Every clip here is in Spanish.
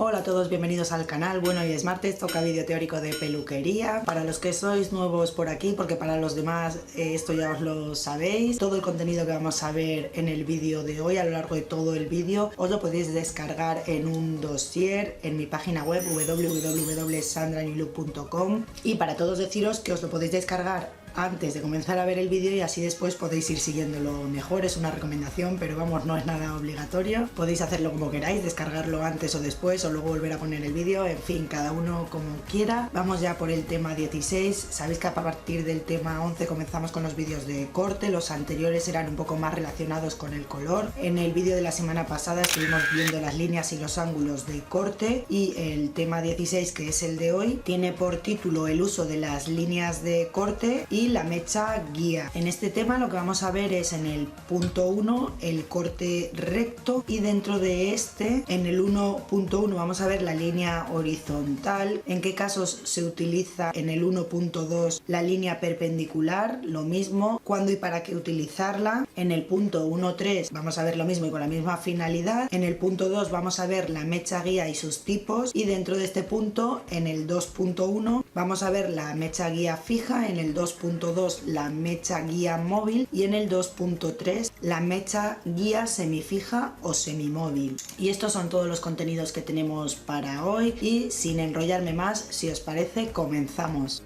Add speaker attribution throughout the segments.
Speaker 1: Hola a todos, bienvenidos al canal. Bueno, hoy es martes, toca vídeo teórico de peluquería. Para los que sois nuevos por aquí, porque para los demás esto ya os lo sabéis, todo el contenido que vamos a ver en el vídeo de hoy, a lo largo de todo el vídeo, os lo podéis descargar en un dossier en mi página web www.sandranilook.com. Y para todos deciros que os lo podéis descargar antes de comenzar a ver el vídeo y así después podéis ir siguiéndolo mejor. Es una recomendación, pero vamos, no es nada obligatorio. Podéis hacerlo como queráis, descargarlo antes o después o luego volver a poner el vídeo, en fin, cada uno como quiera. Vamos ya por el tema 16. Sabéis que a partir del tema 11 comenzamos con los vídeos de corte. Los anteriores eran un poco más relacionados con el color. En el vídeo de la semana pasada estuvimos viendo las líneas y los ángulos de corte, y el tema 16, que es el de hoy, tiene por título el uso de las líneas de corte y la mecha guía. En este tema lo que vamos a ver es en el punto 1 el corte recto, y dentro de este, en el 1.1, vamos a ver la línea horizontal. En qué casos se utiliza en el 1.2 la línea perpendicular, lo mismo, cuándo y para qué utilizarla. En el punto 1.3 vamos a ver lo mismo y con la misma finalidad. En el punto 2 vamos a ver la mecha guía y sus tipos, y dentro de este punto, en el 2.1, vamos a ver la mecha guía fija, en el 2.2 la mecha guía móvil y en el 2.3 la mecha guía semifija o semimóvil. Y estos son todos los contenidos que tenemos para hoy, y sin enrollarme más, si os parece, comenzamos.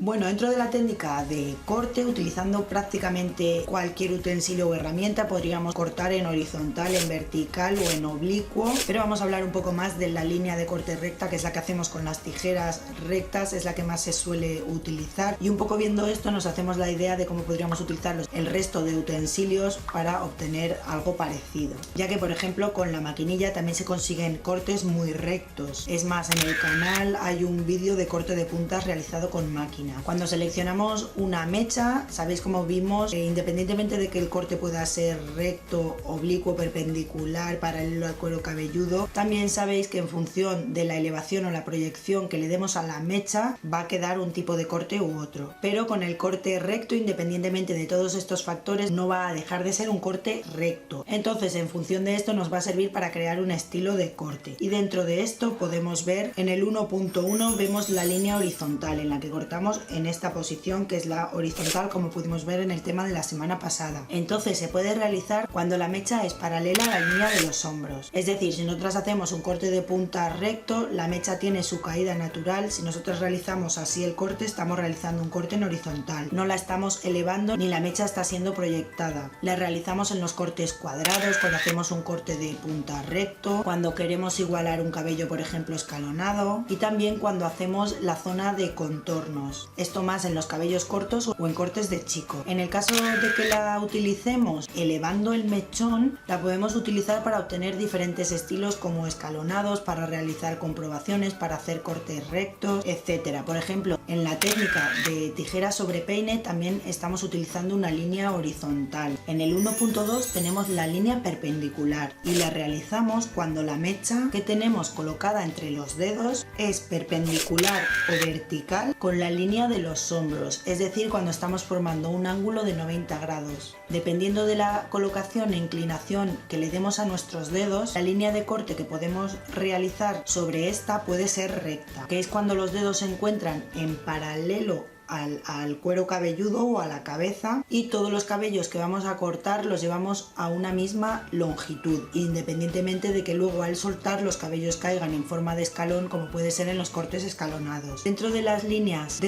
Speaker 1: Bueno, dentro de la técnica de corte, utilizando prácticamente cualquier utensilio o herramienta, podríamos cortar en horizontal, en vertical o en oblicuo, pero vamos a hablar un poco más de la línea de corte recta, que es la que hacemos con las tijeras rectas, es la que más se suele utilizar, y un poco viendo esto nos hacemos la idea de cómo podríamos utilizar el resto de utensilios para obtener algo parecido, ya que por ejemplo con la maquinilla también se consiguen cortes muy rectos. Es más, en el canal hay un vídeo de corte de puntas realizado con máquina. Cuando seleccionamos una mecha, sabéis, como vimos, independientemente de que el corte pueda ser recto, oblicuo, perpendicular, paralelo al cuero cabelludo, también sabéis que en función de la elevación o la proyección que le demos a la mecha va a quedar un tipo de corte u otro. Pero con el corte recto, independientemente de todos estos factores, no va a dejar de ser un corte recto. Entonces, en función de esto nos va a servir para crear un estilo de corte. Y dentro de esto podemos ver en el 1.1 vemos la línea horizontal en la que cortamos en esta posición, que es la horizontal, como pudimos ver en el tema de la semana pasada. Entonces se puede realizar cuando la mecha es paralela a la línea de los hombros. Es decir, si nosotros hacemos un corte de punta recto, la mecha tiene su caída natural. Si nosotros realizamos así el corte, estamos realizando un corte en horizontal. No la estamos elevando ni la mecha está siendo proyectada. La realizamos en los cortes cuadrados, cuando hacemos un corte de punta recto, cuando queremos igualar un cabello, por ejemplo, escalonado, y también cuando hacemos la zona de contornos. Esto más en los cabellos cortos o en cortes de chico. En el caso de que la utilicemos elevando el mechón, la podemos utilizar para obtener diferentes estilos como escalonados, para realizar comprobaciones, para hacer cortes rectos, etc. Por ejemplo, en la técnica de tijera sobre peine también estamos utilizando una línea horizontal. En el 1.2 tenemos la línea perpendicular y la realizamos cuando la mecha que tenemos colocada entre los dedos es perpendicular o vertical con la línea de los hombros, es decir, cuando estamos formando un ángulo de 90 grados. Dependiendo de la colocación e inclinación que le demos a nuestros dedos, la línea de corte que podemos realizar sobre esta puede ser recta, que es cuando los dedos se encuentran en paralelo al cuero cabelludo o a la cabeza, y todos los cabellos que vamos a cortar los llevamos a una misma longitud, independientemente de que luego al soltar los cabellos caigan en forma de escalón, como puede ser en los cortes escalonados. Dentro de las líneas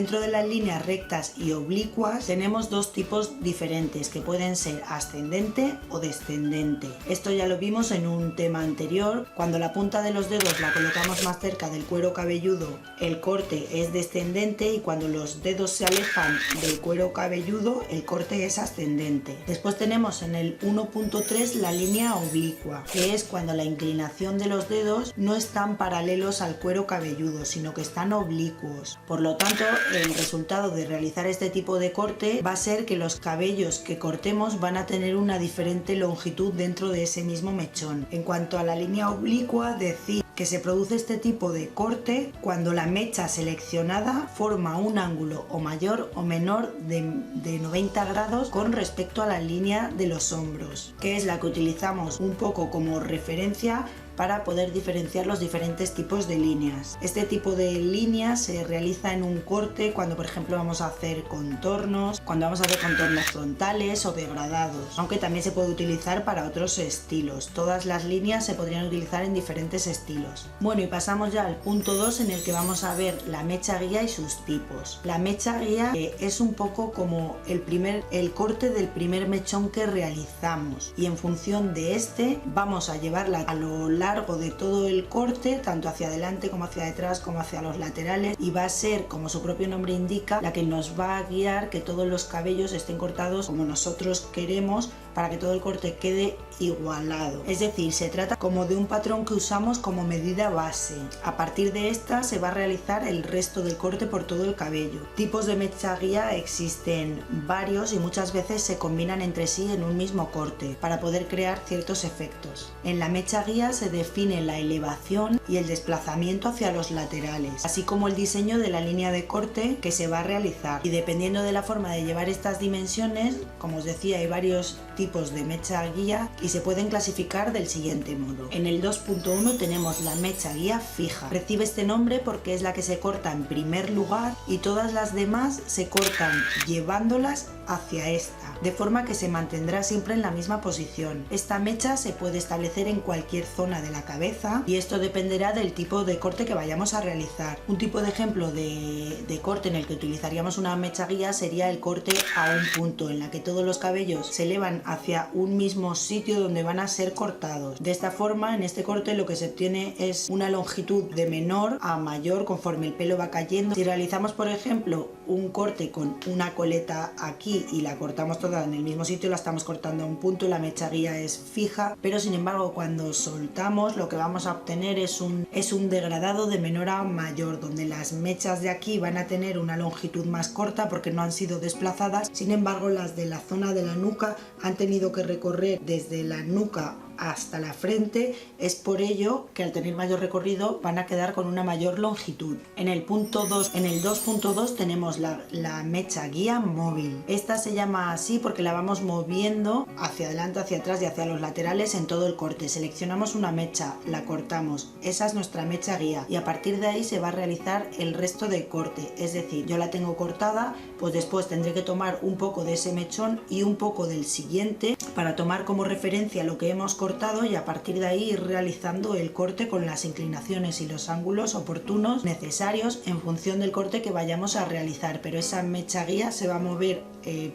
Speaker 1: rectas y oblicuas tenemos dos tipos diferentes, que pueden ser ascendente o descendente. Esto ya lo vimos en un tema anterior. Cuando la punta de los dedos la colocamos más cerca del cuero cabelludo, el corte es descendente, y cuando los dedos se alejan del cuero cabelludo, el corte es ascendente. Después tenemos en el 1.3 la línea oblicua, que es cuando la inclinación de los dedos no están paralelos al cuero cabelludo, sino que están oblicuos. Por lo tanto, el resultado de realizar este tipo de corte va a ser que los cabellos que cortemos van a tener una diferente longitud dentro de ese mismo mechón. En cuanto a la línea oblicua, decir que se produce este tipo de corte cuando la mecha seleccionada forma un ángulo o mayor o menor de 90 grados con respecto a la línea de los hombros, que es la que utilizamos un poco como referencia para poder diferenciar los diferentes tipos de líneas. Este tipo de líneas se realiza en un corte cuando, por ejemplo, vamos a hacer contornos, cuando vamos a hacer contornos frontales o degradados, aunque también se puede utilizar para otros estilos. Todas las líneas se podrían utilizar en diferentes estilos. Bueno, y pasamos ya al punto 2, en el que vamos a ver la mecha guía y sus tipos. La mecha guía es un poco como el corte del primer mechón que realizamos, y en función de este vamos a llevarla a lo largo de todo el corte, tanto hacia adelante como hacia detrás como hacia los laterales, y va a ser, como su propio nombre indica, la que nos va a guiar que todos los cabellos estén cortados como nosotros queremos, para que todo el corte quede igualado. Es decir, se trata como de un patrón que usamos como medida base. A partir de esta se va a realizar el resto del corte por todo el cabello. Tipos de mecha guía existen varios y muchas veces se combinan entre sí en un mismo corte para poder crear ciertos efectos. En la mecha guía se define la elevación y el desplazamiento hacia los laterales, así como el diseño de la línea de corte que se va a realizar, y dependiendo de la forma de llevar estas dimensiones, como os decía, hay varios tipos de mecha guía y se pueden clasificar del siguiente modo. En el 2.1 tenemos la mecha guía fija. Recibe este nombre porque es la que se corta en primer lugar y todas las demás se cortan llevándolas hacia esta, de forma que se mantendrá siempre en la misma posición. Esta mecha se puede establecer en cualquier zona de la cabeza y esto dependerá del tipo de corte que vayamos a realizar. Un tipo de ejemplo de corte en el que utilizaríamos una mecha guía sería el corte a un punto, en la que todos los cabellos se elevan hacia un mismo sitio donde van a ser cortados. De esta forma, en este corte lo que se obtiene es una longitud de menor a mayor conforme el pelo va cayendo. Si realizamos, por ejemplo, un corte con una coleta aquí y la cortamos toda en el mismo sitio, la estamos cortando a un punto, la mecha guía es fija, pero sin embargo cuando soltamos lo que vamos a obtener es un degradado de menor a mayor, donde las mechas de aquí van a tener una longitud más corta porque no han sido desplazadas. Sin embargo, las de la zona de la nuca han tenido que recorrer desde la nuca hasta la frente. Es por ello que al tener mayor recorrido van a quedar con una mayor longitud. En el 2.2 tenemos la mecha guía móvil. Esta se llama así porque la vamos moviendo hacia adelante, hacia atrás y hacia los laterales en todo el corte. Seleccionamos una mecha, la cortamos, esa es nuestra mecha guía, y a partir de ahí se va a realizar el resto del corte. Es decir, yo la tengo cortada, pues después tendré que tomar un poco de ese mechón y un poco del siguiente para tomar como referencia lo que hemos cortado, y a partir de ahí ir realizando el corte con las inclinaciones y los ángulos oportunos necesarios en función del corte que vayamos a realizar. Pero esa mecha guía se va a mover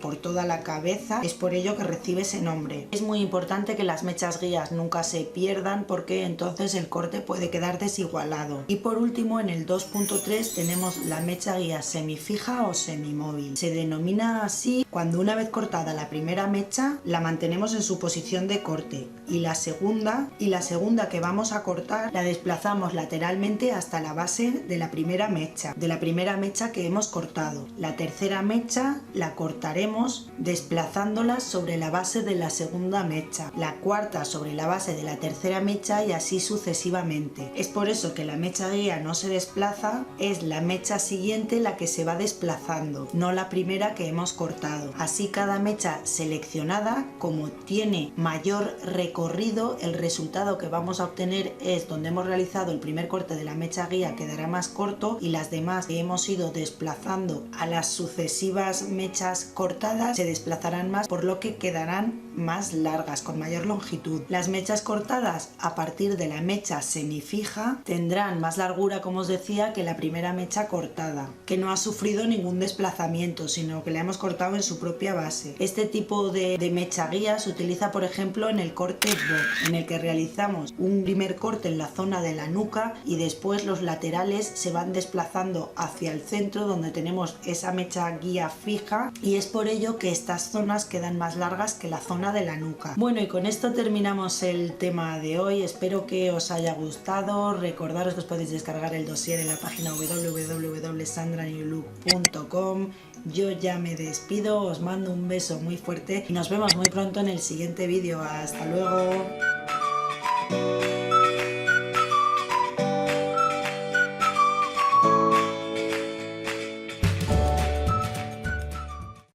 Speaker 1: por toda la cabeza, es por ello que recibe ese nombre. Es muy importante que las mechas guías nunca se pierdan, porque entonces el corte puede quedar desigualado. Y por último, en el 2.3 tenemos la mecha guía semifija o semimóvil. Se denomina así cuando una vez cortada la primera mecha la mantenemos en su posición de corte, y la segunda que vamos a cortar la desplazamos lateralmente hasta la base de la primera mecha que hemos cortado. La tercera mecha la cortaremos desplazándola sobre la base de la segunda mecha, la cuarta sobre la base de la tercera mecha, y así sucesivamente. Es por eso que la mecha guía no se desplaza, es la mecha siguiente la que se va desplazando, no la primera que hemos cortado. Así cada mecha seleccionada, como tiene mayor recorrido, el resultado que vamos a obtener es donde hemos realizado el primer corte de la mecha guía quedará más corto, y las demás que hemos ido desplazando a las sucesivas mechas cortadas se desplazarán más, por lo que quedarán más largas, con mayor longitud. Las mechas cortadas a partir de la mecha semifija tendrán más largura, como os decía, que la primera mecha cortada, que no ha sufrido ningún desplazamiento, sino que la hemos cortado en su propia base. Este tipo de mecha guía se utiliza, por ejemplo, en el corte bob, en el que realizamos un primer corte en la zona de la nuca y después los laterales se van desplazando hacia el centro, donde tenemos esa mecha guía fija, y es por ello que estas zonas quedan más largas que la zona de la nuca. Bueno, y con esto terminamos el tema de hoy. Espero que os haya gustado. Recordaros que os podéis descargar el dossier en la página www.sandranewlook.com. Yo ya me despido, os mando un beso muy fuerte y nos vemos muy pronto en el siguiente vídeo. Hasta luego.